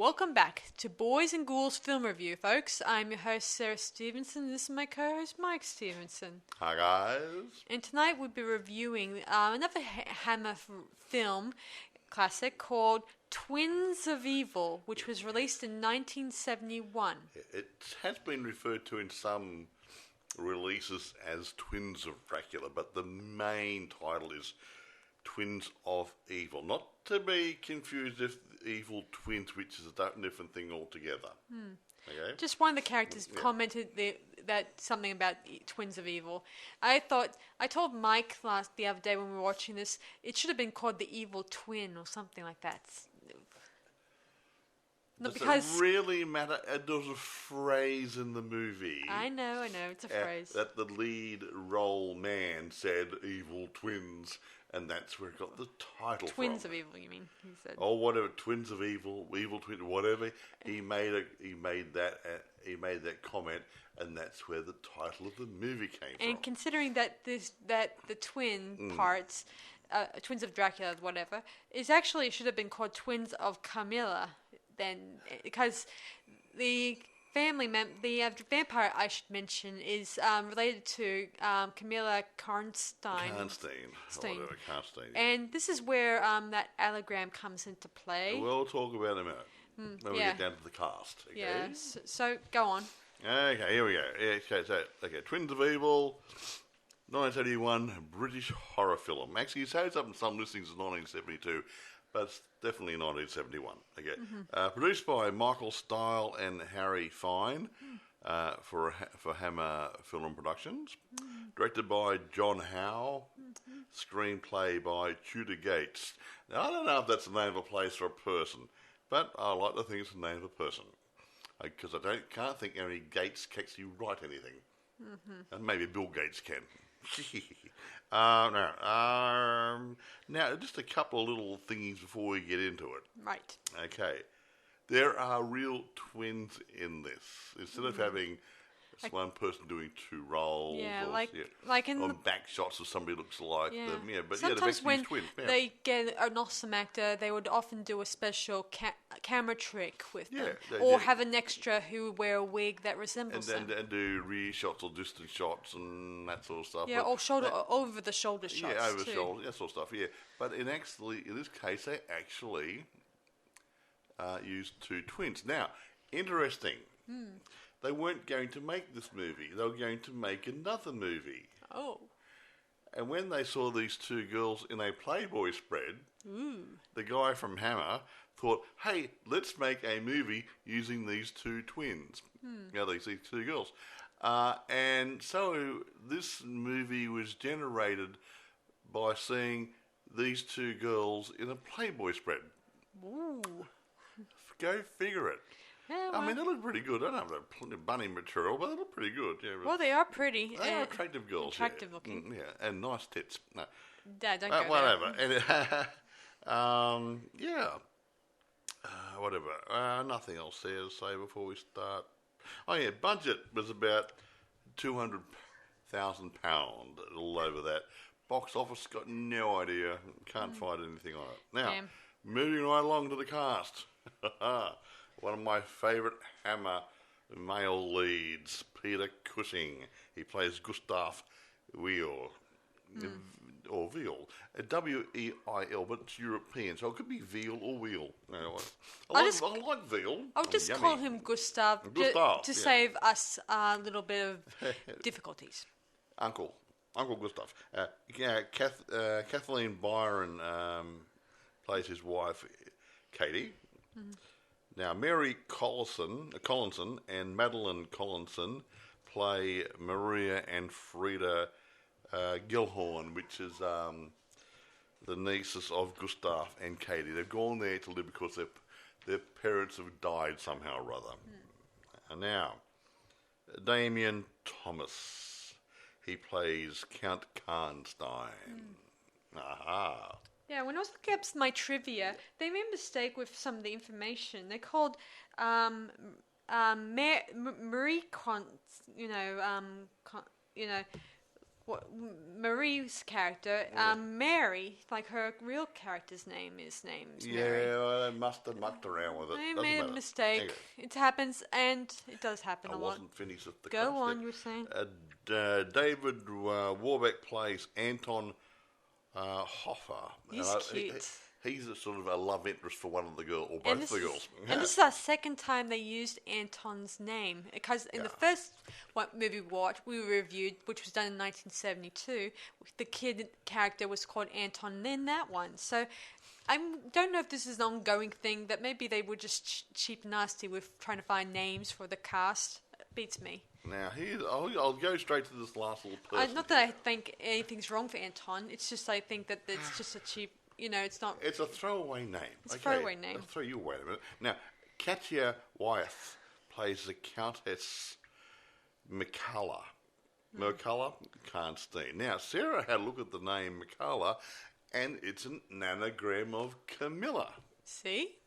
Welcome back to Boys and Ghouls Film Review, folks. I'm your host, Sarah Stephenson. This is my co-host, Mike Stephenson. Hi, guys. And tonight we'll be reviewing another Hammer film classic called Twins of Evil, which was released in 1971. It has been referred to in some releases as Twins of Dracula, but the main title is Twins of Evil. Not to be confused with Evil Twins, which is a different thing altogether. Okay? Just one of the characters commented that something about Twins of Evil. I told Mike the other day when we were watching this, it should have been called The Evil Twin or something like that. Does it really matter? There's a phrase in the movie. I know, it's a phrase. That the lead role man said evil twins, and that's where it got the title Twins from. of Evil, you mean? He said. Oh, whatever, Twins of Evil, Evil Twins, whatever. He made that comment, and that's where the title of the movie came from. And considering that the twin parts, Twins of Dracula, whatever, is actually should have been called Twins of Camilla. Then, because the the vampire I should mention is related to Camilla Karnstein. Karnstein. And this is where that allegram comes into play. We'll talk about it in a minute when we get down to the cast. Okay? Yeah, so go on. Okay, here we go. Okay, Twins of Evil, 1971 British horror film. Actually, it shows up in some listings as 1972. But it's definitely 1971. Okay, produced by Michael Stile and Harry Fine for Hammer Film Productions. Directed by John Howe. Screenplay by Tudor Gates. Now I don't know if that's the name of a place or a person, but I like to think it's the name of a person because I can't think how many Gates can actually write anything, and maybe Bill Gates can. Now, just a couple of little thingies before we get into it. Right. Okay. There are real twins in this. Instead of having one person doing two roles. Yeah, or back shots of somebody looks like them. Yeah, but sometimes they're when twins. Yeah. they get an awesome actor, they would often do a special camera trick with them. Or have an extra who would wear a wig that resembles them. And do rear shots or distance shots and that sort of stuff. Yeah, or over-the-shoulder shots, yeah, over the shoulder, that sort of stuff, yeah. But in this case, they actually used two twins. Now, interesting. They weren't going to make this movie. They were going to make another movie. Oh. And when they saw these two girls in a Playboy spread, the guy from Hammer thought, hey, let's make a movie using these two twins. These two girls. And so this movie was generated by seeing these two girls in a Playboy spread. Ooh. Go figure it. Yeah, well, I mean, they look pretty good. I don't know if they're bunny material, but they look pretty good. Yeah, well, they are pretty. They are attractive girls. Attractive looking. Yeah, and nice tits. No. Dad, don't go whatever. there. And whatever. Nothing else there to say before we start. Oh, yeah, budget was about £200,000, a little over that. Box office, got no idea. Can't find anything on it. Now, moving right along to the cast. One of my favourite Hammer male leads, Peter Cushing. He plays Gustav Weil, or Veal, W-E-I-L, but it's European, so it could be Veal or Wheel. I like Veal. I'll just call him Gustav to save us a little bit of difficulties. Uncle Gustav. Kathleen Byron plays his wife, Katie. Now, Mary Collinson and Madeline Collinson play Maria and Frieda Gilhorn, which is the nieces of Gustav and Katie. They've gone there to live because their parents have died somehow or other. And now, Damien Thomas. He plays Count Karnstein. Aha. Yeah, when I was looking up my trivia, they made a mistake with some of the information. They called Marie Marie's character, Mary, like her real character's name's Mary. Yeah, well, they must have mucked around with it. I Doesn't made a matter. mistake. Anyway, It happens, and it does happen I a lot. wasn't finished at the Go crux on, there. you were saying. David Warbeck plays Anton Hoffer. He's cute. He's a sort of a love interest for one of the girls, or both the girls. And this is our second time they used Anton's name. Because in the first movie we reviewed, which was done in 1972, the kid character was called Anton in that one. So I don't know if this is an ongoing thing, that maybe they were just cheap nasty with trying to find names for the cast. It beats me. Now, I'll go straight to this last little person. Not that I think anything's wrong for Anton. It's just I think that it's just a cheap... it's not... It's a throwaway name. It's a throwaway name. I'll throw you away a minute. Now, Katya Wyeth plays the Countess McCullough. McCullough Karnstein. Now, Sarah had a look at the name McCullough, and it's an anagram of Camilla. See?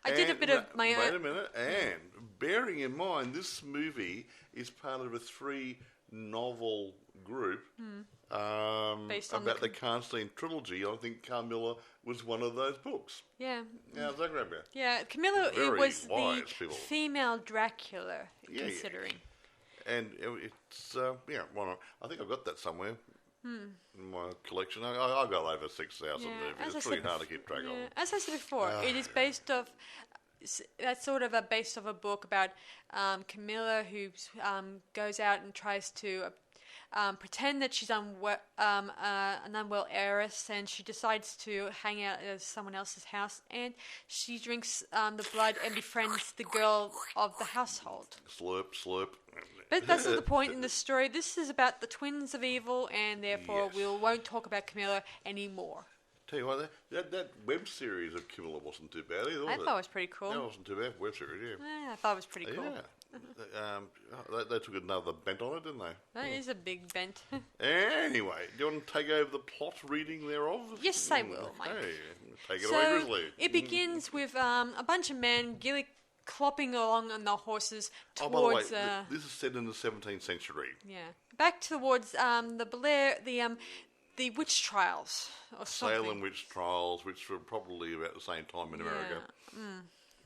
I did a bit of my own... Wait a minute. And bearing in mind, this movie is part of a 3-novel group... Based on about the Karnstein trilogy. I think Camilla was one of those books. Yeah. How's that grab you? Yeah, Camilla Very was the wise people. female Dracula, considering. Yeah. And it's, I think I've got that somewhere in my collection. I've got over 6,000 movies. It's really hard to keep track of. As I said before, it is based off... That's sort of based off a book about Camilla who goes out and tries to... pretend that she's an unwell heiress, and she decides to hang out at someone else's house, and she drinks the blood and befriends the girl of the household. Slurp, slurp. But that's not the point in the story. This is about the twins of evil, and therefore we won't talk about Camilla anymore. Tell you what, that web series of Camilla wasn't too bad either, was I thought it was pretty cool. That wasn't too bad. Web series, I thought it was pretty cool. Yeah. They took another bent on it, didn't they? That is a big bent. Anyway, do you want to take over the plot reading thereof? Yes, I will, Mike. Hey, take it away, Grizzly. It begins with a bunch of men clopping along on the horses towards... Oh, by the way, this is set in the 17th century. Yeah. Back towards the witch trials or something. Salem witch trials, which were probably about the same time in America.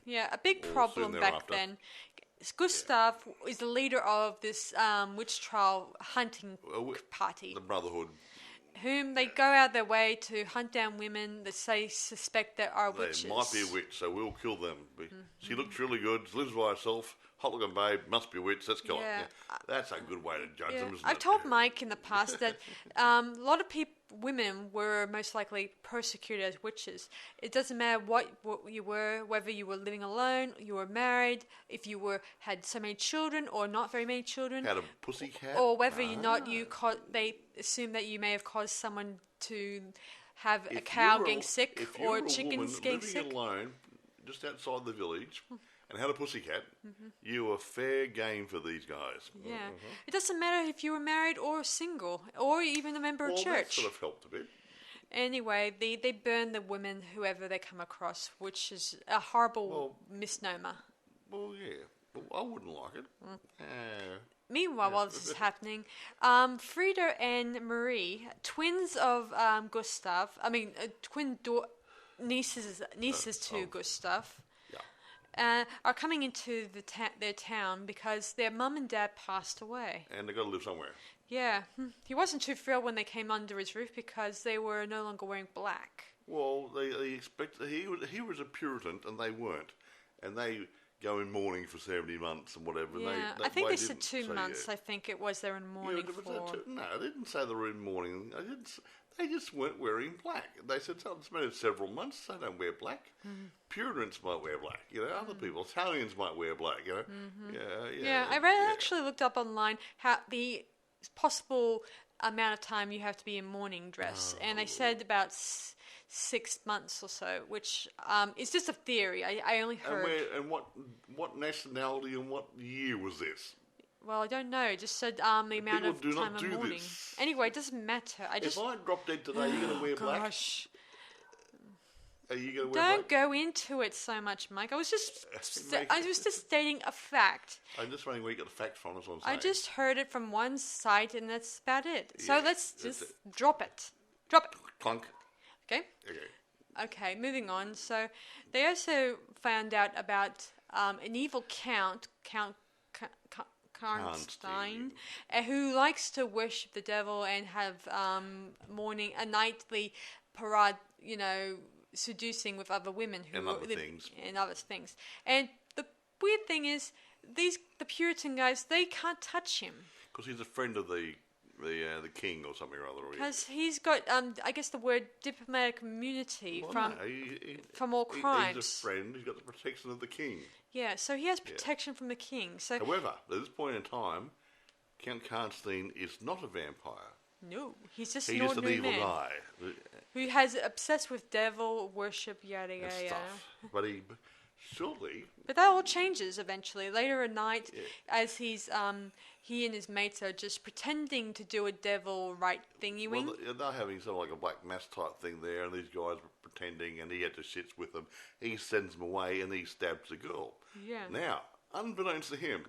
Yeah, a big problem back then. Gustav is the leader of this witch trial hunting party. The Brotherhood. Whom they go out their way to hunt down women that they suspect that are witches. They might be a witch, so we'll kill them. She looks really good, lives by herself, hot looking babe, must be a witch, let's kill her. Yeah. That's a good way to judge them, isn't it? I've told Mike in the past that a lot of women were most likely persecuted as witches. It doesn't matter what you were, whether you were living alone, you were married, if you had so many children or not very many children. Had a pussycat. Or whether they assume that you may have caused someone to have a cow getting sick or chickens getting sick. Living alone, just outside the village, and had a pussycat, you were fair game for these guys. Yeah. It doesn't matter if you were married or single, or even a member of church. That sort of helped a bit. Anyway, they burn the women, whoever they come across, which is a horrible misnomer. Well, yeah. Well, I wouldn't like it. Meanwhile, while this is happening, Frieda and Marie, twins of Gustav, nieces to Gustav, are coming into their town because their mum and dad passed away. And they got to live somewhere. Yeah. He wasn't too thrilled when they came under his roof because they were no longer wearing black. Well, they expected... He was a Puritan and they weren't. And they go in mourning for 70 months and whatever. Yeah, I think they said 2 months, I think it was they were in mourning for. No, they didn't say they were in mourning. They just weren't wearing black. They said it's been several months. They don't wear black. Puritans might wear black. Other people, Italians might wear black. Yeah. I actually looked up online how the possible amount of time you have to be in mourning dress, and they said about 6 months or so, which is just a theory. I only heard. And what nationality and what year was this? Well, I don't know. It just said the amount of time of mourning. This. Anyway, it doesn't matter. If I drop dead today, you're going to wear black? Gosh. Are you going to wear Don't black? go into it so much, Mike. I was just Make- stating a fact. I'm just wondering where you got the facts from. That's what I'm saying. I just heard it from one site, and that's about it. So Yeah, let's that's just it. drop it. Drop it. Clunk. Okay. Okay. Okay. Moving on. So they also found out about an evil count, Karnstein, who likes to worship the devil and have a nightly parade, seducing with other women who And other live things. and other things. And the weird thing is, the Puritan guys, they can't touch him Because he's a friend of the king or something or other. because he's got I guess the word diplomatic immunity from all crimes. He's a friend. He's got the protection of the king. Yeah, so he has protection from the king. So However, at this point in time, Count Karnstein is not a vampire. no, he's just He's an just an ordinary evil man guy who has obsessed with devil worship, yada and yada yada. stuff. But surely, But that all changes eventually. Later at night, as he and his mates are just pretending to do a devil right thingy wing. well, they're having sort of like a black mass type thing there, and these guys were pretending, and he had to shits with them. He sends them away, and he stabs a girl. Yeah. Now, unbeknownst to him,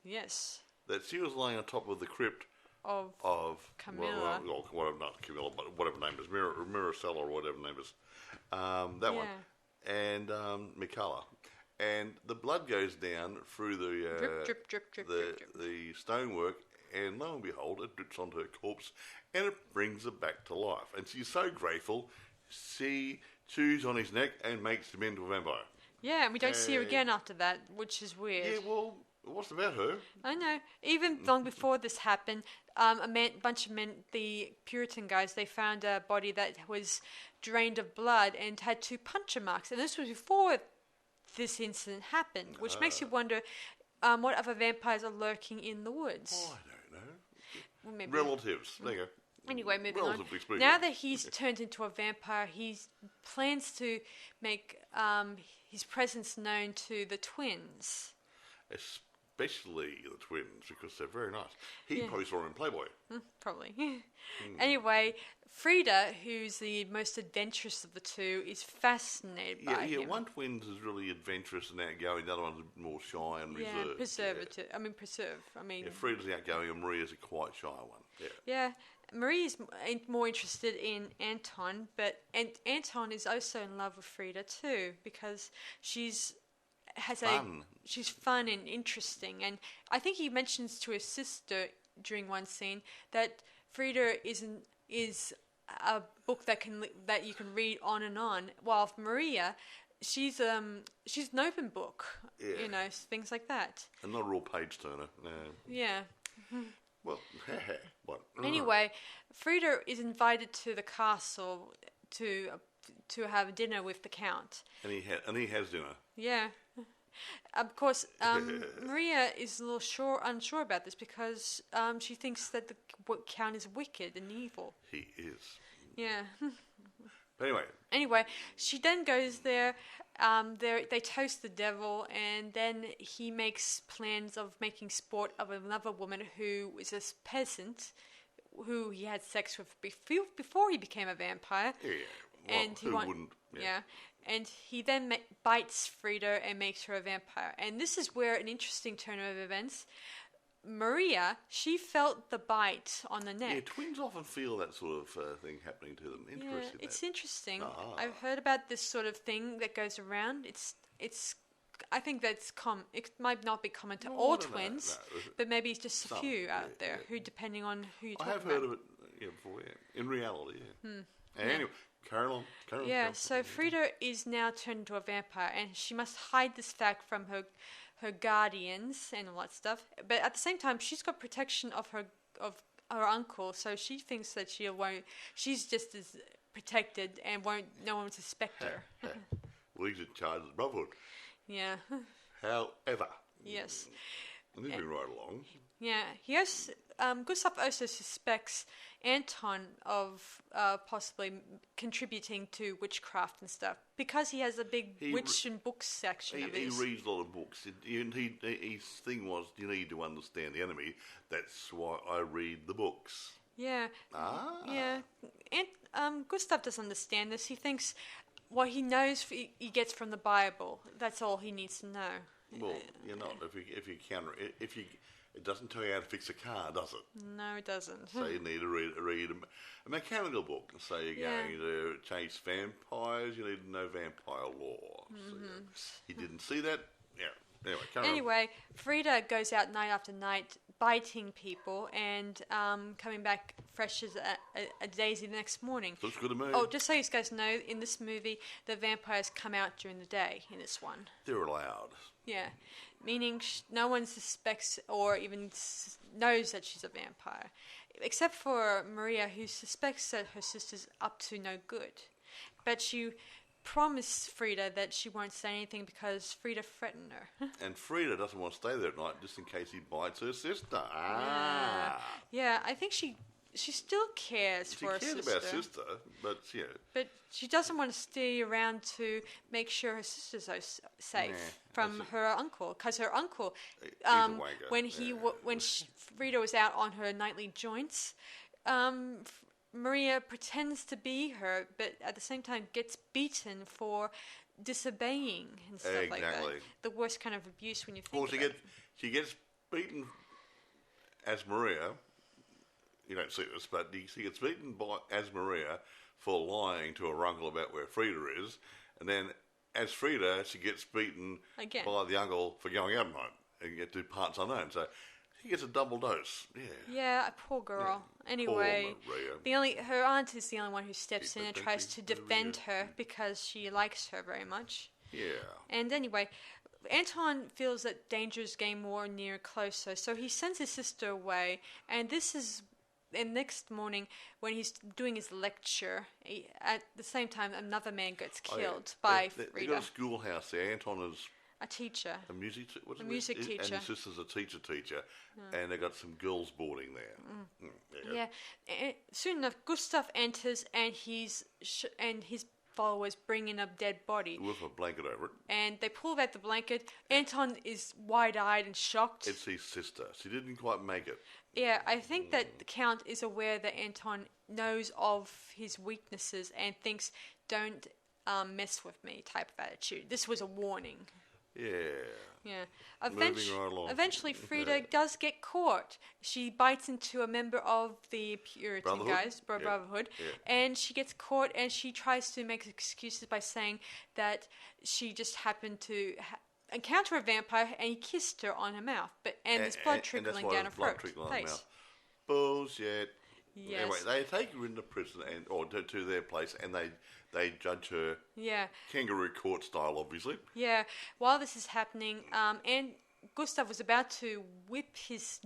Yes. that she was laying on top of the crypt Of Camilla. whatever, not Camilla, but whatever name is, Miracella or whatever name is, that one, and Mikala, and the blood goes down through the Drip, drip, drip, drip, drip, drip. the stonework, and lo and behold, it drips onto her corpse, and it brings her back to life, and she's so grateful. She chews on his neck and makes him into a vampire. Yeah, and we don't see her again after that, which is weird. Yeah, well, what's about her? I know. Even long before this happened, bunch of men, the Puritan guys, they found a body that was drained of blood and had 2 puncture marks. And this was before this incident happened, which makes you wonder what other vampires are lurking in the woods. Oh, I don't know. Well, maybe. Relatives. There you go. Anyway, moving on. Relatively speaking. Now that he's turned into a vampire, he plans to make his presence known to the twins. Especially the twins, because they're very nice. He probably saw them in Playboy. Probably. Anyway, Frieda, who's the most adventurous of the two, is fascinated by him. One twins is really adventurous and outgoing. The other one's more shy and reserved. Preserve. Yeah, Frieda's outgoing and Maria's a quite shy one. Yeah, Marie's more interested in Anton, and Anton is also in love with Frieda too, because she's fun and interesting, and I think he mentions to his sister during one scene that Frieda is a book that you can read on and on, while Maria, she's an open book, things like that. And not a real page turner. No. Yeah. Well, what? Anyway, Frieda is invited to the castle to have dinner with the count. And he has dinner. Yeah. Of course, Maria is a little unsure about this because she thinks that the count is wicked and evil. He is. Yeah. But Anyway, she then goes there. They toast the devil, and then he makes plans of making sport of another woman who is a peasant, who he had sex with before he became a vampire. Yeah. Well, And he who wouldn't? Yeah. And he then bites Frieda and makes her a vampire. And this is where an interesting turn of events. Maria, she felt the bite on the neck. Yeah, twins often feel that sort of thing happening to them. Interesting. Yeah, it's interesting. Ah. I've heard about this sort of thing that goes around. It's. I think that's common. It might not be common to all twins, but maybe it's just a few out there who, depending on who you talk about. I have heard of it before. Yeah. In reality, Anyway, carry on. So Frieda is now turned into a vampire, and she must hide this fact from her guardians and all that stuff. But at the same time, she's got protection of her uncle, so she thinks that she's just as protected and no one will suspect her. Well, he's in charge of the brotherhood. Yeah. However. Yes. Moving right along. Yeah. Gustav also suspects Anton of possibly contributing to witchcraft and stuff because he has a big witch and books section of his. He reads a lot of books. His thing was, you need to understand the enemy. That's why I read the books. Yeah. Ah. Yeah. And Gustav doesn't understand this. He thinks what he knows he gets from the Bible. That's all he needs to know. Well, you're not. If you it doesn't tell you how to fix a car, does it? No, it doesn't. So you need to read a mechanical book. So you're going to chase vampires, you need to know vampire lore. So you didn't see that? Yeah. Anyway, Frieda goes out night after night biting people and coming back fresh as a daisy the next morning. Looks good to me. Oh, just so you guys know, in this movie, the vampires come out during the day in this one. They're allowed. Yeah, meaning no one suspects or even knows that she's a vampire. Except for Maria, who suspects that her sister's up to no good. But she promised Frieda that she won't say anything because Frieda threatened her. And Frieda doesn't want to stay there at night just in case he bites her sister. Yeah, I think she still cares for her sister. She cares about her sister, but yeah. But she doesn't want to stay around to make sure her sister's safe from her uncle. Because her uncle, when Frieda was out on her nightly joints, Maria pretends to be her, but at the same time gets beaten for disobeying and stuff like that. The worst kind of abuse when you think about it. She gets beaten as Maria. You don't see this, but she gets beaten as Maria for lying to her uncle about where Frieda is, and then as Frieda, she gets beaten again by the uncle for going out at night and get to parts unknown. So she gets a double dose. Yeah, poor girl. Yeah. Anyway, her aunt is the only one who steps in and tries to defend her because she likes her very much. Yeah. And anyway, Anton feels that danger is getting more near closer, so he sends his sister away, and this is. And next morning, when he's doing his lecture, at the same time, another man gets killed by Frieda. They've got a schoolhouse there. Anton is a teacher. A music teacher. And his sister's a teacher. And they've got some girls boarding there. Yeah. And soon enough, Gustav enters, and his followers bring in a dead body. With a blanket over it. And they pull out the blanket. Anton is wide-eyed and shocked. It's his sister. She didn't quite make it. Yeah, I think that the Count is aware that Anton knows of his weaknesses and thinks, don't mess with me type of attitude. This was a warning. Yeah. Eventually, Frieda does get caught. She bites into a member of the Puritan Brotherhood, and she gets caught, and she tries to make excuses by saying that she just happened to encounter a vampire and he kissed her on her mouth, and there's blood trickling down her throat. Bullshit. Yes. Anyway, they take her into prison or to their place, and they judge her. Yeah. Kangaroo court style, obviously. Yeah. While this is happening, and Gustav was about to whip his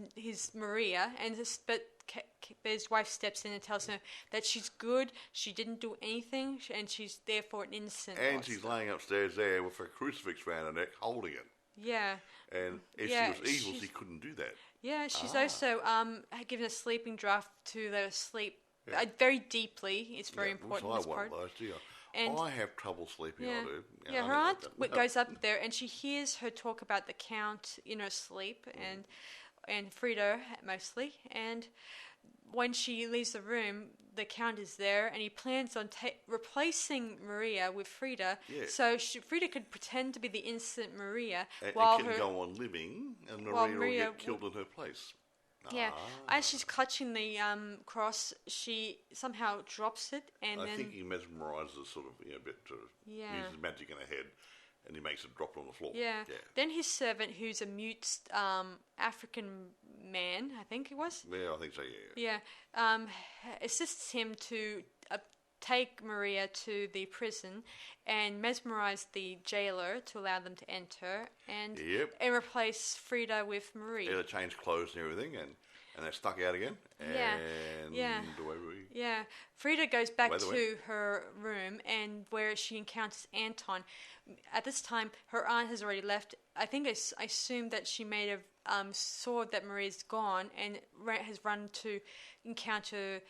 Maria, but his wife steps in and tells her that she's good, she didn't do anything, and she's therefore an innocent. And she's laying upstairs there with a crucifix around her neck, holding it. Yeah. And if she was evil, she couldn't do that. Yeah, she's also given a sleeping draught to let her sleep very deeply. It's very important. This part. And I have trouble sleeping. I do. Yeah, her aunt goes up there and she hears her talk about the Count in her sleep and Frieda mostly. And when she leaves the room, the Count is there and he plans on replacing Maria with Frieda. Yeah. So Frieda could pretend to be the innocent Maria while can go on living, and Maria will get killed in her place. Yeah, as she's clutching the cross, she somehow drops it, and I think he mesmerises sort of a bit to use his magic in her head, and he makes it drop on the floor. Yeah. Then his servant, who's a mute African man, I think it was. Yeah, I think so. Yeah. Assists him to take Maria to the prison and mesmerize the jailer to allow them to enter and replace Frieda with Maria. Yeah, they change clothes and everything, and they're stuck out again. Frieda goes back to her room and where she encounters Anton. At this time, her aunt has already left. I think I assume that she may have saw that Maria's gone and has run to encounter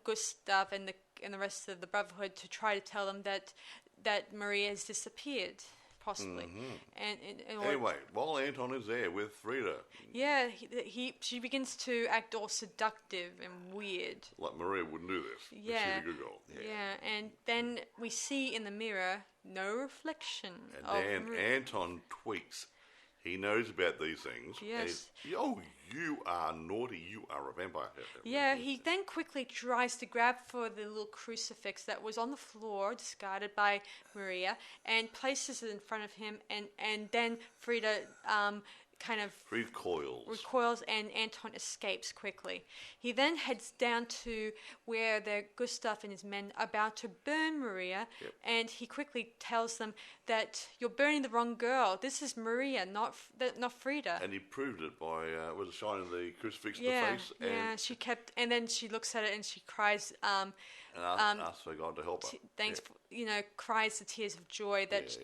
Gustav and the rest of the Brotherhood to try to tell them that Maria has disappeared, possibly. And Anyway, while Anton is there with Frieda, yeah, she begins to act all seductive and weird. like Maria wouldn't do this. But Yeah. she's a good girl. Yeah, and then we see in the mirror no reflection of And then Maria. Anton tweaks. He knows about these things. Yes. And oh, you are naughty. You are a vampire. Yeah, he then quickly tries to grab for the little crucifix that was on the floor, discarded by Maria, and places it in front of him, and then Frieda kind of recoils and Anton escapes quickly. He then heads down to where Gustav and his men are about to burn Maria, and he quickly tells them that you're burning the wrong girl. This is Maria, not Frieda. And he proved it by shining the crucifix in Yeah, the face. yeah. And then she looks at it and she cries. And asks for God to help her. Cries the tears of joy that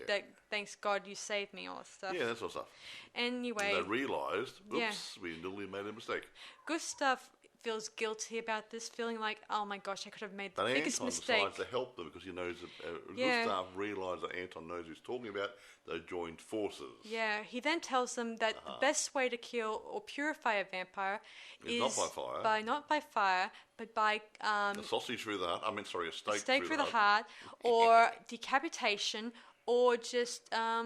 thanks God you saved me, all that stuff. Yeah, that sort of stuff. Anyway, and they realised, oops, we nearly made a mistake. Gustav feels guilty about this, feeling like, oh my gosh, I could have made the biggest mistake. But Anton decides to help them because he knows that Gustav realised that Anton knows who's talking about. They joined forces. Yeah, he then tells them that the best way to kill or purify a vampire is not by fire. Not by fire, but by a sausage through the heart. A steak through the heart, or decapitation, or just I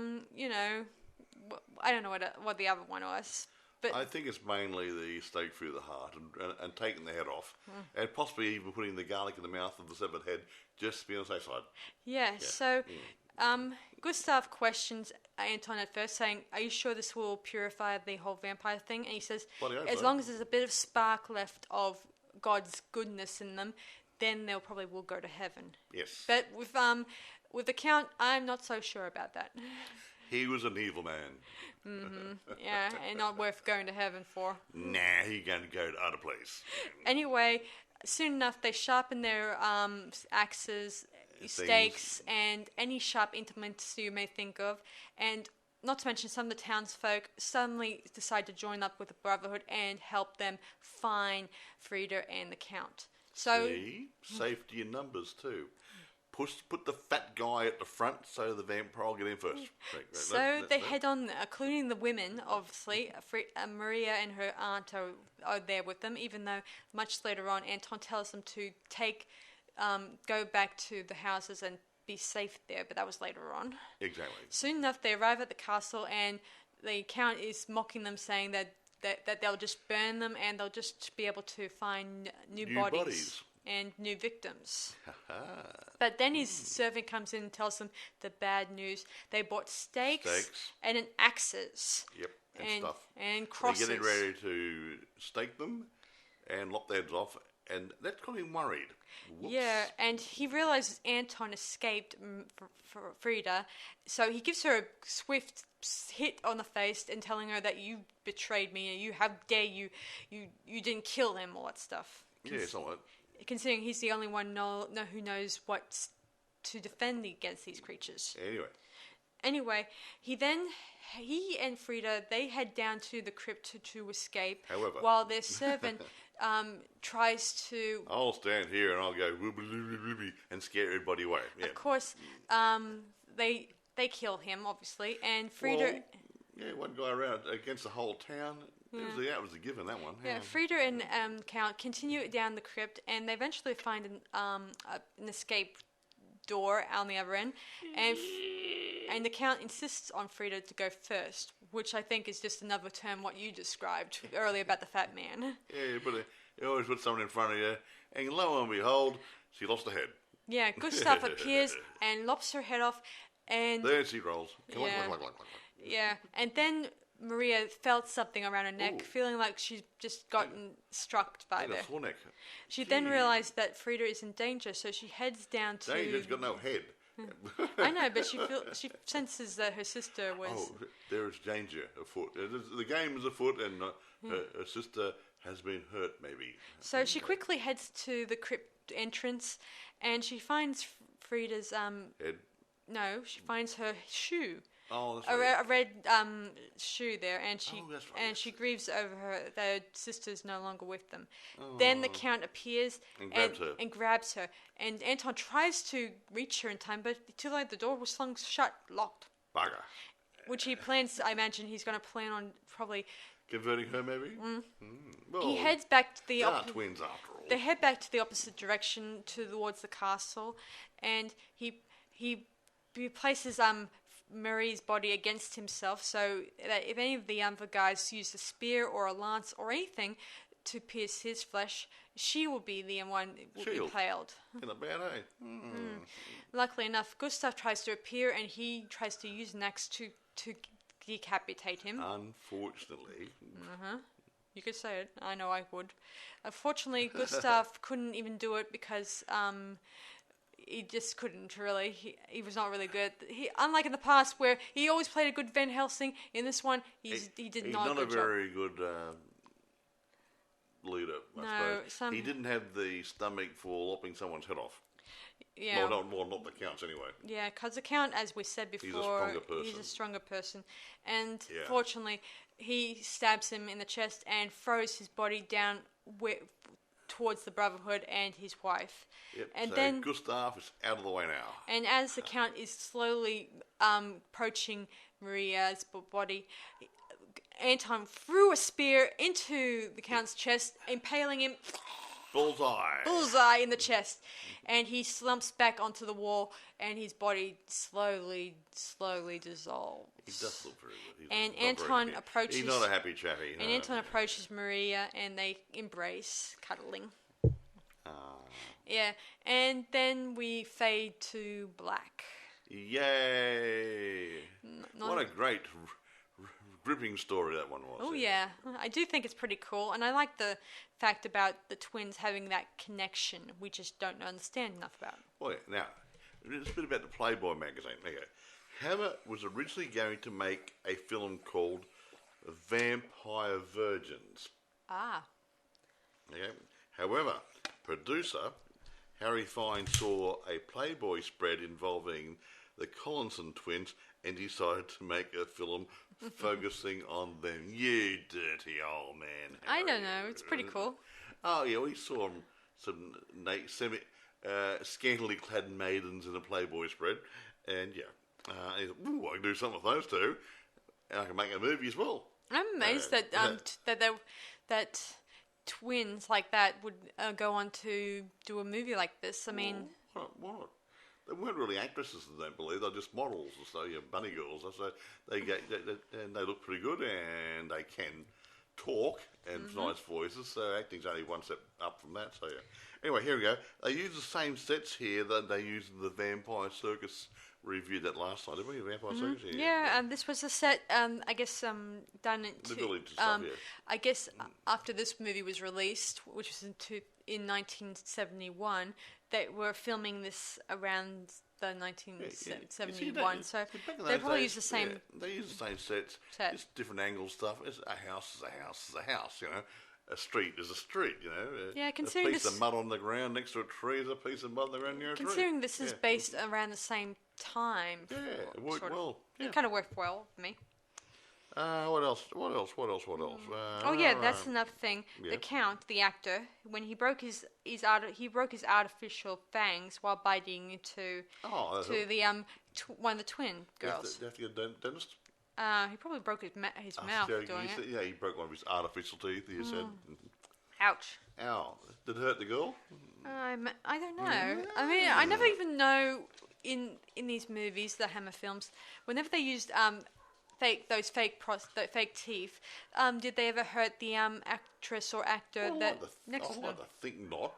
don't know what the other one was. But I think it's mainly the stake through the heart and taking the head off, and possibly even putting the garlic in the mouth of the severed head, just to be on the safe side. Yeah. So Gustav questions Anton at first, saying, "Are you sure this will purify the whole vampire thing?" And he says, "As long as there's a bit of spark left of God's goodness in them, then they'll probably will go to heaven." Yes. But with the Count, I'm not so sure about that. He was an evil man. Yeah, and not worth going to heaven for. Nah, he's going to go to other place. Anyway, soon enough, they sharpen their axes, stakes, and any sharp implements you may think of. And not to mention, some of the townsfolk suddenly decide to join up with the Brotherhood and help them find Frieda and the Count. So, see? Safety in numbers, too. Put the fat guy at the front so the vampire will get in first. So they head on, including the women, obviously. Maria and her aunt are there with them, even though much later on Anton tells them to go back to the houses and be safe there, but that was later on. Exactly. Soon enough, they arrive at the castle, and the Count is mocking them, saying that they'll just burn them and they'll just be able to find new bodies. And new victims. But then his servant comes in and tells them the bad news. They bought stakes. And an axes. Yep, and stuff. And crosses. They're getting ready to stake them and lop their heads off, and that's got him worried. Whoops. Yeah, and he realizes Anton escaped for Frieda, so he gives her a swift hit on the face and telling her that you betrayed me, how dare you didn't kill him, all that stuff. Yeah, somewhat. Considering he's the only one who knows what to defend against these creatures. Anyway, he and Frieda, they head down to the crypt to escape. However, while their servant tries to... I'll stand here and I'll go whoopie and scare everybody away. Yeah. Of course, they kill him, obviously, and Frieda... Well, one guy around against the whole town... That was a given, that one. Yeah, Frieda and Count continue down the crypt, and they eventually find an escape door on the other end, and the Count insists on Frieda to go first, which I think is just another term what you described earlier about the fat man. Yeah, you always put someone in front of you, and lo and behold, she lost her head. Yeah, Gustav appears and lops her head off, and... There she rolls. Yeah, and then... Maria felt something around her neck, feeling like she's just gotten struck by there. She then realised that Frieda is in danger, so she heads down to... Danger's got no head. I know, but she senses that her sister was... Oh, there is danger afoot. The game is afoot, and her sister has been hurt, maybe. So she quickly heads to the crypt entrance, and she finds Frieda's... head? No, she finds her shoe. Oh, that's right. A red shoe there, and she grieves over that her sister's no longer with them. Oh. Then the Count appears and grabs her. And Anton tries to reach her in time, but too late. The door was slung shut, locked. bugger. Which he plans, I imagine he's going to plan on probably... Converting her, maybe? Well, he heads back to they are twins, after all. They head back to the opposite direction towards the castle, and he places Marie's body against himself, so that if any of the other guys use a spear or a lance or anything to pierce his flesh, she will be the one who will be impaled. In a bad way. Luckily enough, Gustav tries to appear, and he tries to use an axe to decapitate him. Unfortunately. You could say it. I know I would. Unfortunately, Gustav couldn't even do it because he just couldn't really. He was not really good. Unlike in the past where he always played a good Van Helsing, in this one he did not. He's not a very job. good leader. I suppose. He didn't have the stomach for lopping someone's head off. Yeah. Well, not the Count's anyway. Yeah, because the Count, as we said before, he's a stronger person. And fortunately, he stabs him in the chest and throws his body down towards the Brotherhood and his wife. Yep, and so then Gustav is out of the way now. And as the Count is slowly approaching Maria's body, Anton threw a spear into the Count's chest, impaling him... Bullseye in the chest. And he slumps back onto the wall, and his body slowly dissolves. He does look very good. And Anton approaches... He's not a happy chappy. And Anton approaches Maria, and they embrace, cuddling. Yeah, and then we fade to black. Yay! What a great... gripping story that one was. Oh yeah, I do think it's pretty cool, and I like the fact about the twins having that connection we just don't understand enough about. Oh yeah, now, it's a bit about the Playboy magazine. Okay. Hammer was originally going to make a film called Vampire Virgins. Okay. However, producer Harry Fine saw a Playboy spread involving the Collinson twins and decided to make a film focusing on them. You dirty old man, Harry. I don't know. It's pretty cool. Oh, yeah, we saw some scantily clad maidens in a Playboy spread. And, yeah, he thought, ooh, I can do something with those two. And I can make a movie as well. I'm amazed that twins like that would go on to do a movie like this. I mean... What? They weren't really actresses, I don't believe. They're just models, so bunny girls. So they look pretty good, and they can talk and nice voices. So acting's only one step up from that. So yeah. Anyway, here we go. They use the same sets here that they used in the Vampire Circus. Reviewed that last time, didn't we? Vampire Circus. Yeah, this was a set. I guess done into the village stuff. Yeah. I guess after this movie was released, which was in 1971. They were filming this around the 1971, so they probably use the same. Yeah, they use the same sets. It's different angle stuff. It's a house is a house is a house. You know, a street is a street. You know. Yeah, considering a piece of mud on the ground next to a tree is a piece of mud on the ground near a tree. Considering this is based around the same time. Yeah, it worked well. Yeah. It kind of worked well for me. What else? Oh yeah, that's another thing. Yeah. The Count, the actor, when he broke his artificial fangs while biting into the one of the twin girls. Did you have to get a dentist? He probably broke his mouth doing it. Yeah, he broke one of his artificial teeth. You said. Ouch. Ow! Did it hurt the girl? I don't know. I mean, I never even know in these movies, the Hammer films, whenever they used fake teeth. Did they ever hurt the actress or actor next to them? I think not.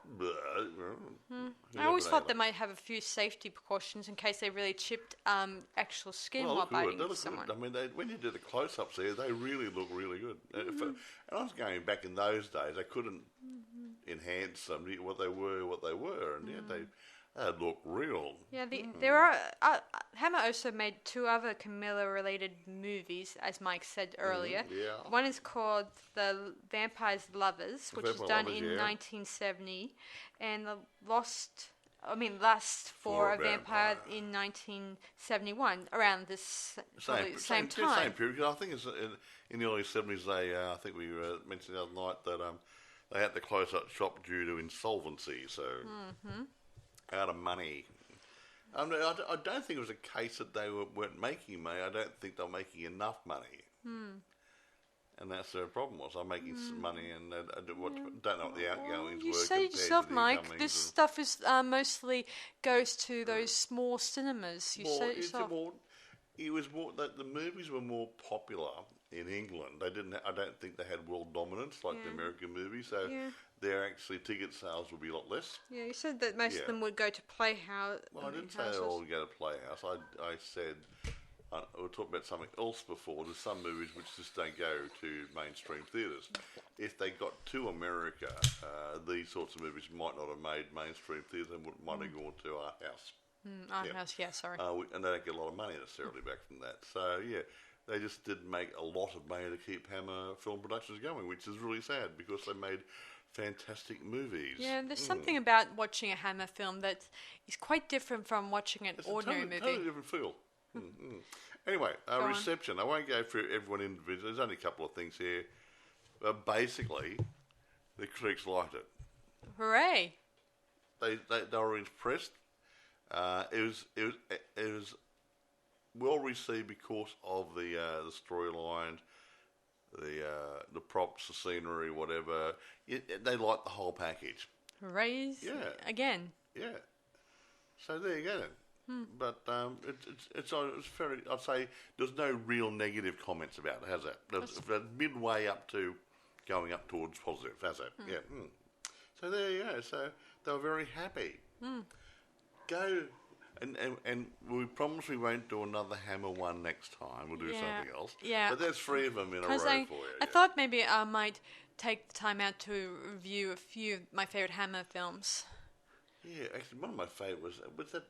I always thought they might have a few safety precautions in case they really chipped actual skin while biting someone. Good. I mean, when you do the close-ups there, they really look really good. And I was going back in those days, they couldn't enhance them what they were, and they look real. Yeah, there are. Hammer also made two other Camilla-related movies, as Mike said earlier. Yeah. One is called The Vampire's Lovers, which was done in 1970, and Lust for a Vampire in 1971, around this same time. Same period. I think it's in the early 70s. I think we mentioned the other night that they had to close up shop due to insolvency. So. Out of money. I don't think it was a case that they weren't making money. I don't think they were making enough money. And that's their problem was I'm making some money and I don't know what the outgoings were. You said it yourself, Mike. This stuff is mostly goes to those small cinemas. You said it yourself. It was more that the movies were more popular in England. They didn't. I don't think they had world dominance like the American movies. So their actually ticket sales would be a lot less. Yeah, you said that most of them would go to Playhouse. Well, I didn't say they all would go to Playhouse. I said. We were talking about something else before. There's some movies which just don't go to mainstream theatres. If they got to America, these sorts of movies might not have made mainstream theatre and might have gone to art house. Art house, sorry. And they don't get a lot of money necessarily back from that. So, they just didn't make a lot of money to keep Hammer film productions going, which is really sad because they made fantastic movies. Yeah, there's something about watching a Hammer film that is quite different from watching an ordinary movie. It's a totally different feel. Anyway, reception. I won't go through everyone individually. There's only a couple of things here. But basically, the critics liked it. Hooray! They were impressed. It was well received because of the storyline, the props, the scenery, whatever. They liked the whole package. Hooray! Yeah. Again. Yeah. So there you go then. But it's very. I'd say there's no real negative comments about it, has it? There's midway up to going up towards positive, has it? Yeah. So there you go. So they were very happy. Go and we promise we won't do another Hammer one next time. We'll do something else. Yeah. But there's 3 of them in a row for you. I thought maybe I might take the time out to review a few of my favourite Hammer films. Yeah, actually, one of my favourites was that.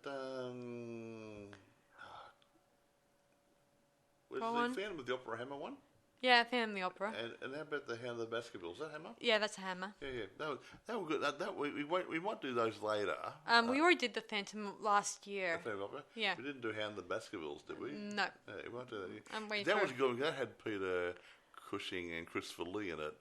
Was the Phantom of the Opera Hammer one? Yeah, Phantom of the Opera. And how about the Hound of the Baskervilles? Is that Hammer? Yeah, that's a Hammer. Yeah. That were good. We might do those later. We already did the Phantom last year. The Phantom of the Opera? Yeah. We didn't do Hound of the Baskervilles, did we? No. We won't do that yet. I'm waiting that was good. That had Peter Cushing and Christopher Lee in it.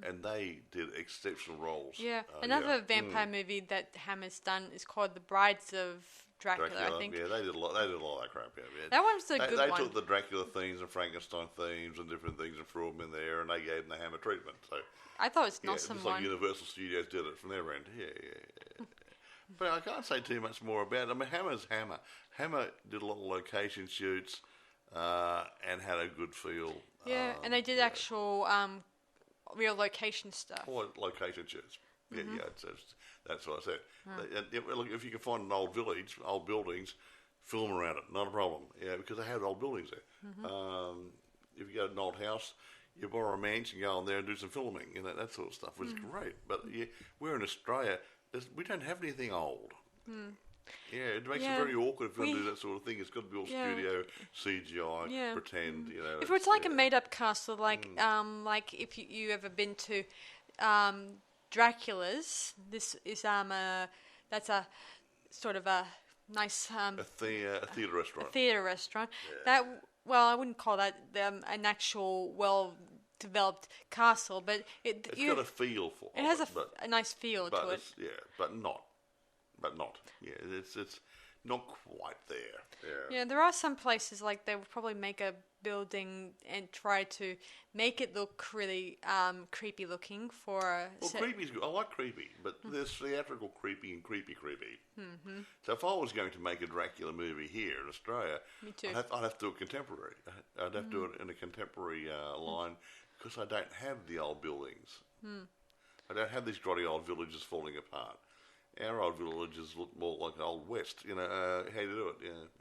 And they did exceptional roles. Yeah. Another vampire movie that Hammer's done is called The Brides of Dracula, I think. Yeah, they did a lot of that crap. Yeah. That one's a good one. They took the Dracula themes and Frankenstein themes and different things and threw them in there, and they gave them the Hammer treatment. So I thought it was an awesome just like Universal Studios did it from their end. Yeah. But I can't say too much more about it. I mean, Hammer's Hammer. Hammer did a lot of location shoots and had a good feel. Yeah, and they did actual real location stuff. Or location shoots. Yeah, that's what I said. Look, if you can find an old village, old buildings, film around it, not a problem. Yeah, because they had old buildings there. If you go to an old house, you borrow a mansion, go on there and do some filming, that sort of stuff, which is great. But we're in Australia, we don't have anything old. Yeah, it makes it very awkward if you're going to do that sort of thing. It's got to be all studio, CGI, pretend, If it's like a made-up castle, like if you ever been to Dracula's, this is that's a sort of a nice a theatre restaurant. A theatre restaurant. Yeah. I wouldn't call that an actual well-developed castle, but it's got a feel for it. It has a nice feel to it. But not. Yeah, it's not quite there. Yeah, there are some places like they would probably make a building and try to make it look really creepy looking for. Creepy's good. I like creepy, but there's theatrical creepy and creepy. So if I was going to make a Dracula movie here in Australia, me too. I'd have to do it contemporary. I'd have to do it in a contemporary line because I don't have the old buildings. I don't have these grotty old villages falling apart. Our old villages look more like an old west, how you do it.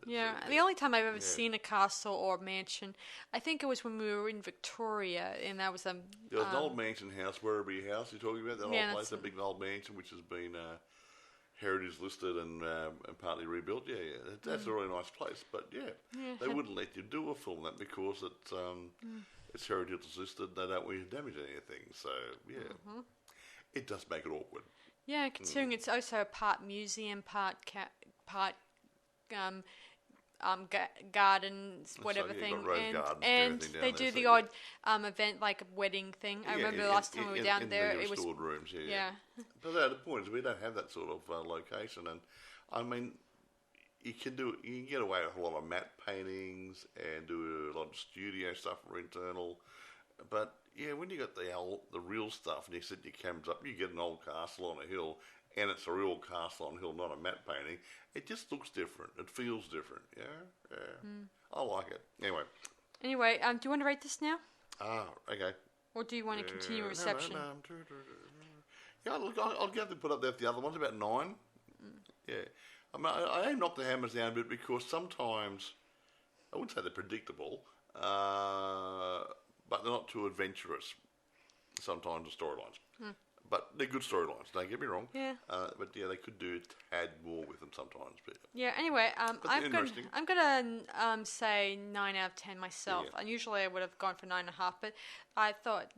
Yeah, the only time I've ever seen a castle or mansion, I think it was when we were in Victoria, and that was there was an old mansion house, Werribee House. You're talking about that old place, that big old mansion, which has been heritage listed and partly rebuilt. Yeah, that's a really nice place. But they wouldn't let you do a film that because it's heritage listed. They don't want you to damage anything. So it does make it awkward. Yeah, considering it's also part museum, part gardens, whatever thing, and they do the odd event like a wedding thing. I remember last time we were down there, it was restored rooms. Yeah. But the point is, we don't have that sort of location, and I mean, you can get away with a lot of matte paintings and do a lot of studio stuff for internal. But yeah, when you got the real stuff and you set your cameras up, you get an old castle on a hill, and it's a real castle on a hill, not a matte painting. It just looks different. It feels different. Yeah. I like it. Anyway, do you want to rate this now? Okay. Or do you want to continue reception? No. Yeah, look, I'll have to put up there with the other ones, about 9. Yeah. I mean, I aim knock the hammers down a bit because sometimes, I wouldn't say they're predictable, but they're not too adventurous, sometimes, the storylines. But they're good storylines, don't get me wrong. Yeah. But yeah, they could do a tad more with them sometimes. But yeah, anyway, I'm going to say 9 out of 10 myself. Yeah. And usually I would have gone for 9.5, but I thought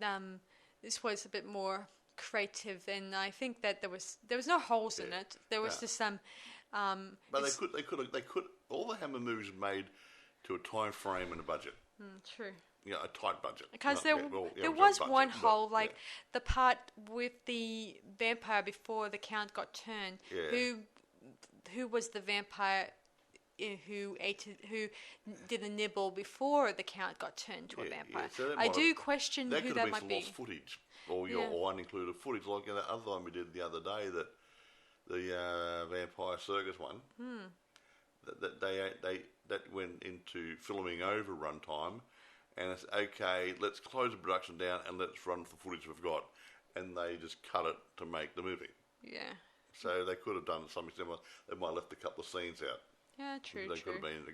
this was a bit more creative, and I think that there was no holes in it. There was just some... but they could. All the Hammer movies made to a time frame and a budget. True. Yeah, a tight budget. Because there was one hole, the part with the vampire before the Count got turned. Yeah. Who was the vampire who did the nibble before the Count got turned to a vampire? So I do question who that might be. That could have been some lost footage, or unincluded footage, like that other one we did the other day, that the Vampire Circus one. That went into filming over runtime. And it's okay, let's close the production down and let's run the footage we've got. And they just cut it to make the movie. Yeah. So they could have done something similar. They might have left a couple of scenes out. Yeah, true. They could have been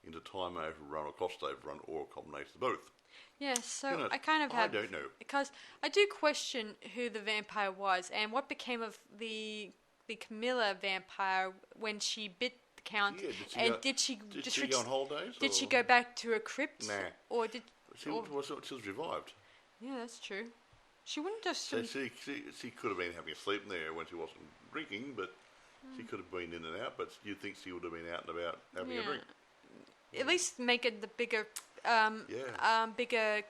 into time overrun or cost overrun or a combination of both. Yeah, so I kind of have... I don't know. Because I do question who the vampire was and what became of the Camilla vampire when she bit the Count. Yeah, did she go on holidays? Did she go back to a crypt? Nah. Or did... She was revived. Yeah, that's true. She wouldn't just... So she could have been having a sleep in there when she wasn't drinking, but she could have been in and out, but you'd think she would have been out and about having a drink. At least make it the bigger bigger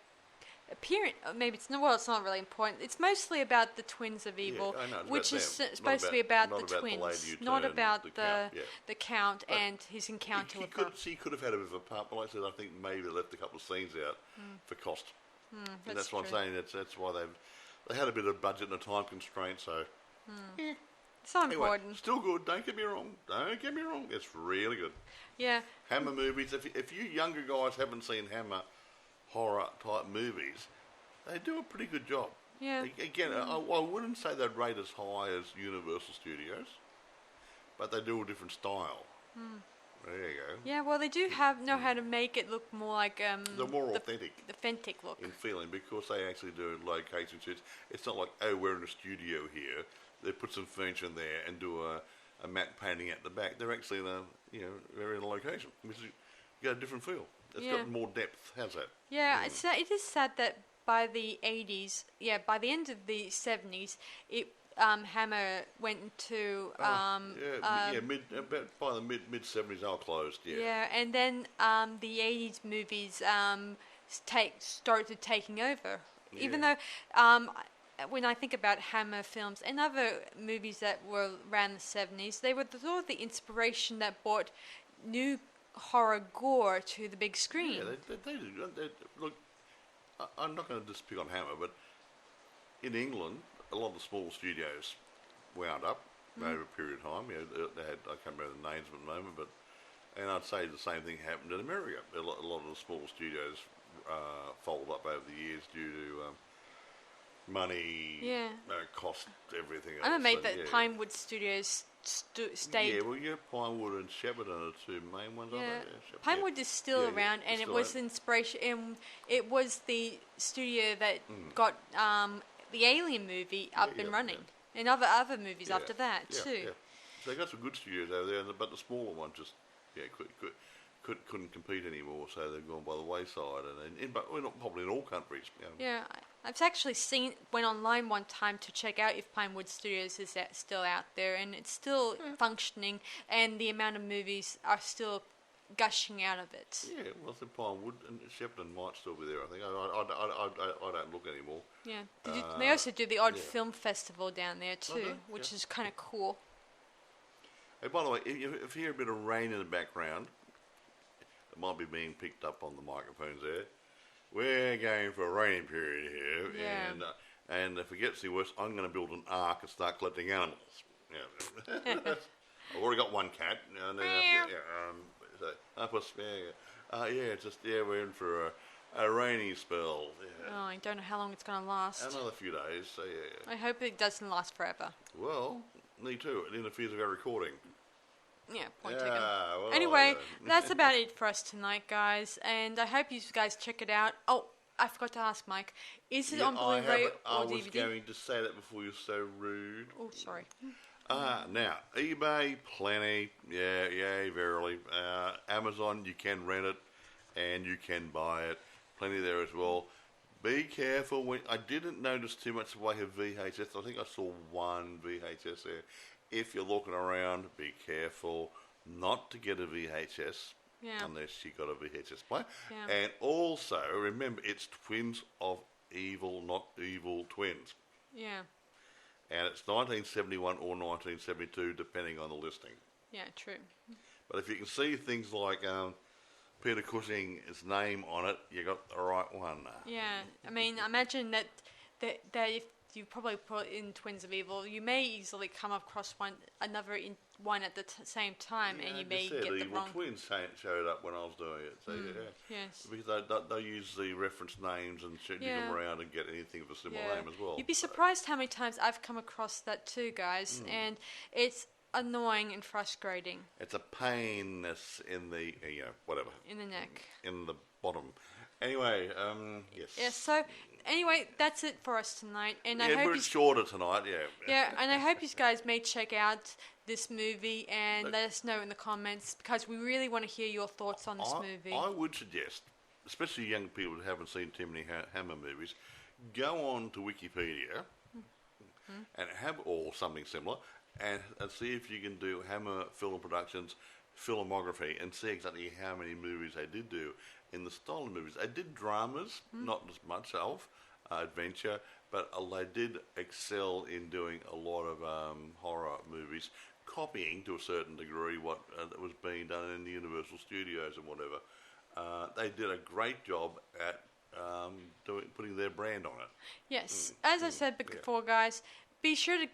appearance. Maybe it's not really important. It's mostly about the twins of evil, which is supposed to be about the twins, not about the Count and his encounter with her. She could have had a bit of a part, but like I said, I think maybe they left a couple of scenes out for cost. And that's what I'm saying. That's why they had a bit of budget and a time constraint. So it's not important. Still good. Don't get me wrong. It's really good. Yeah. Hammer movies. If you younger guys haven't seen Hammer horror type movies, they do a pretty good job. Yeah. Again, I wouldn't say they'd rate as high as Universal Studios, but they do a different style. There you go. Yeah, well, they do know how to make it look more like the more authentic. The authentic look in feeling, because they actually do location shoots. It's not like, oh, we're in a studio here. They put some furniture in there and do a matte painting at the back. They're actually they're in a location, which you got a different feel. It's got more depth. How's that? Yeah, it is sad that by the 80s, by the end of the 70s, Hammer went into by the mid 70s, they were closed. Yeah. Yeah, and then the 80s movies started taking over. Yeah. Even though when I think about Hammer films and other movies that were around the 70s, they were sort of the inspiration that brought new horror gore to the big screen. Yeah, they do. Look, I'm not going to just pick on Hammer, but in England, a lot of the small studios wound up over a period of time. They had, I can't remember the names at the moment, and I'd say the same thing happened in America. A lot of the small studios folded up over the years due to money, cost, everything else. I'm amazed that Pinewood Studios stayed. Yeah, well, Pinewood and Shepperton are the two main ones, aren't they? Pinewood is still around, and it was inspiration. And it was the studio that got the Alien movie up and running, and other movies after that too. Yeah. So they got some good studios over there, but the smaller ones just couldn't compete anymore, so they've gone by the wayside, but probably in all countries. Yeah, I've actually went online one time to check out if Pinewood Studios is still out there, and it's still functioning, and the amount of movies are still gushing out of it. Yeah, well, I think Pinewood and Shepperton might still be there, I think. I don't look anymore. Yeah. They also do the Odd Film Festival down there too, which is kind of cool. Hey, by the way, if you hear a bit of rain in the background, it might be being picked up on the microphones there. We're going for a raining period here, and if it gets any worse, I'm going to build an ark and start collecting animals. Yeah. I've already got one cat. We're in for a rainy spell. Yeah. Oh, I don't know how long it's going to last. Another few days, so yeah. I hope it doesn't last forever. Well, me too. It interferes with our recording. Yeah, point taken. Well, anyway, that's about it for us tonight, guys. And I hope you guys check it out. Oh, I forgot to ask Mike. Is it on Blu-ray or DVD? I was going to say that before you're so rude. Oh, sorry. Now, eBay, plenty. Yeah, verily. Amazon, you can rent it and you can buy it. Plenty there as well. Be careful. I didn't notice too much in the way of VHS. I think I saw one VHS there. If you're looking around, be careful not to get a VHS unless you got a VHS player. Yeah. And also, remember, it's twins of evil, not evil twins. Yeah. And it's 1971 or 1972, depending on the listing. Yeah, true. But if you can see things like Peter Cushing's name on it, you got the right one. Yeah, I mean, imagine that if you probably put in Twins of Evil, you may easily come across one at the same time, and you may get the wrong. Twins showed up when I was doing it. So yes, because they use the reference names and dig them around and get anything of a similar name as well. You'd be surprised how many times I've come across that too, guys, and it's annoying and frustrating. It's a pain in the whatever in the neck, in the bottom. Anyway, yes. Yeah. So anyway, that's it for us tonight, and I hope we're shorter tonight. Yeah, and I hope you guys may check out this movie and let us know in the comments, because we really want to hear your thoughts on this movie. I would suggest, especially young people who haven't seen too many Hammer movies, go on to Wikipedia or something similar, and see if you can do Hammer Film Productions filmography and see exactly how many movies they did do in the style of movies. They did dramas, not as much of adventure, but they did excel in doing a lot of horror movies, copying to a certain degree what was being done in the Universal Studios and whatever. They did a great job at putting their brand on it. Yes, as I said before, guys, be sure to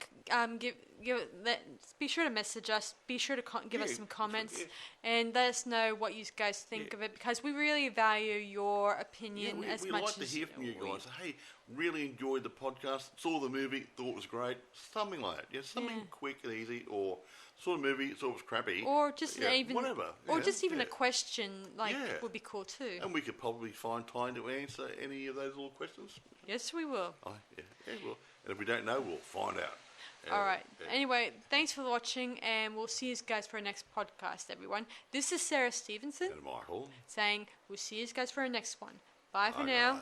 be sure to message us. Be sure to give us some comments and let us know what you guys think of it, because we really value your opinion as much as. We like to hear from you guys. Hey, really enjoyed the podcast. Saw the movie, thought it was great. Something like that. Yeah, something quick and easy, or saw the movie, thought it was crappy, or just even whatever, or just even a question would be cool too. And we could probably find time to answer any of those little questions. Yes, we will. We will. And if we don't know, we'll find out. All right. Anyway, thanks for watching, and we'll see you guys for our next podcast, everyone. This is Sarah Stephenson. And Michael. Saying we'll see you guys for our next one. Bye for now. Guys.